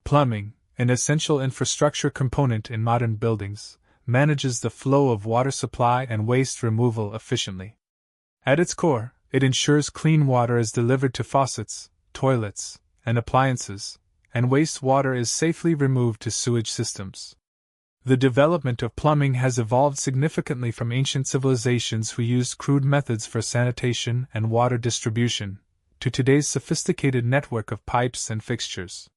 Plumbing, an essential infrastructure component in modern buildings, manages the flow of water supply and waste removal efficiently. At its core, it ensures clean water is delivered to faucets, toilets, and appliances, and wastewater is safely removed to sewage systems. The development of plumbing has evolved significantly from ancient civilizations who used crude methods for sanitation and water distribution, to today's sophisticated network of pipes and fixtures.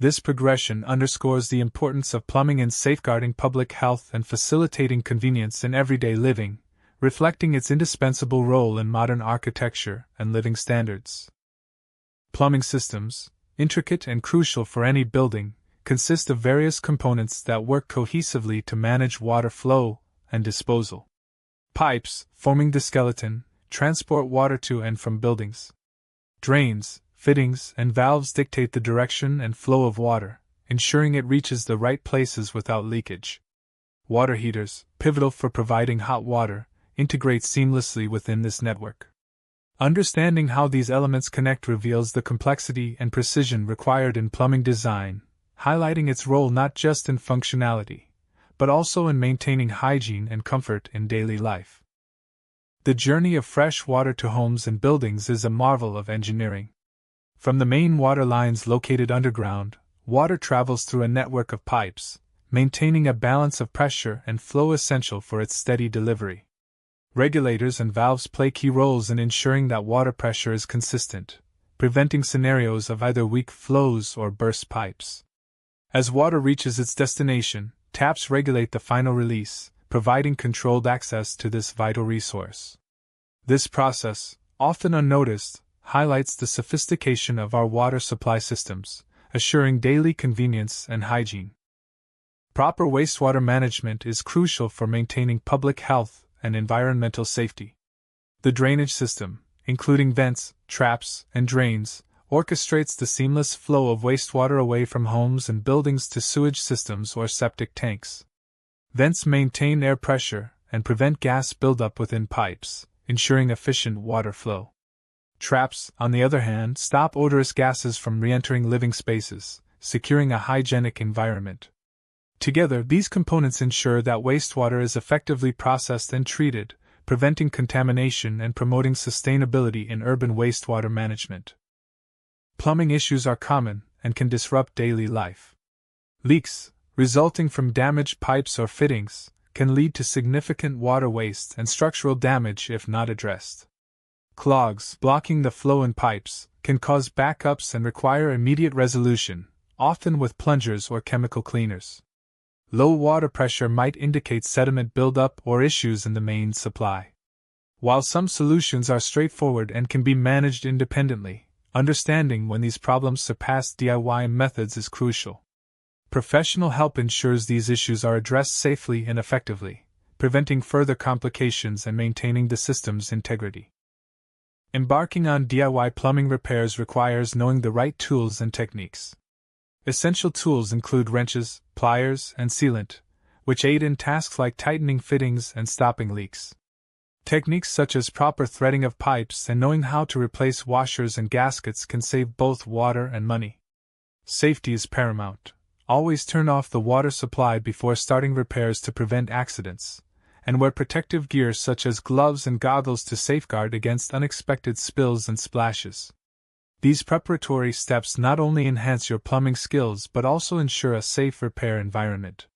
This progression underscores the importance of plumbing in safeguarding public health and facilitating convenience in everyday living, reflecting its indispensable role in modern architecture and living standards. Plumbing systems, intricate and crucial for any building, consist of various components that work cohesively to manage water flow and disposal. Pipes, forming the skeleton, transport water to and from buildings. Drains, fittings, and valves dictate the direction and flow of water, ensuring it reaches the right places without leakage. Water heaters, pivotal for providing hot water, integrate seamlessly within this network. Understanding how these elements connect reveals the complexity and precision required in plumbing design, highlighting its role not just in functionality, but also in maintaining hygiene and comfort in daily life. The journey of fresh water to homes and buildings is a marvel of engineering. From the main water lines located underground, water travels through a network of pipes, maintaining a balance of pressure and flow essential for its steady delivery. Regulators and valves play key roles in ensuring that water pressure is consistent, preventing scenarios of either weak flows or burst pipes. As water reaches its destination, taps regulate the final release, providing controlled access to this vital resource. This process, often unnoticed, highlights the sophistication of our water supply systems, assuring daily convenience and hygiene. Proper wastewater management is crucial for maintaining public health and environmental safety. The drainage system, including vents, traps, and drains, orchestrates the seamless flow of wastewater away from homes and buildings to sewage systems or septic tanks. Vents maintain air pressure and prevent gas buildup within pipes, ensuring efficient water flow. Traps, on the other hand, stop odorous gases from re-entering living spaces, securing a hygienic environment. Together, these components ensure that wastewater is effectively processed and treated, preventing contamination and promoting sustainability in urban wastewater management. Plumbing issues are common and can disrupt daily life. Leaks, resulting from damaged pipes or fittings, can lead to significant water waste and structural damage if not addressed. Clogs, blocking the flow in pipes, can cause backups and require immediate resolution, often with plungers or chemical cleaners. Low water pressure might indicate sediment buildup or issues in the main supply. While some solutions are straightforward and can be managed independently, understanding when these problems surpass DIY methods is crucial. Professional help ensures these issues are addressed safely and effectively, preventing further complications and maintaining the system's integrity. Embarking on DIY plumbing repairs requires knowing the right tools and techniques. Essential tools include wrenches, pliers, and sealant, which aid in tasks like tightening fittings and stopping leaks. Techniques such as proper threading of pipes and knowing how to replace washers and gaskets can save both water and money. Safety is paramount. Always turn off the water supply before starting repairs to prevent accidents, and wear protective gear such as gloves and goggles to safeguard against unexpected spills and splashes. These preparatory steps not only enhance your plumbing skills but also ensure a safe repair environment.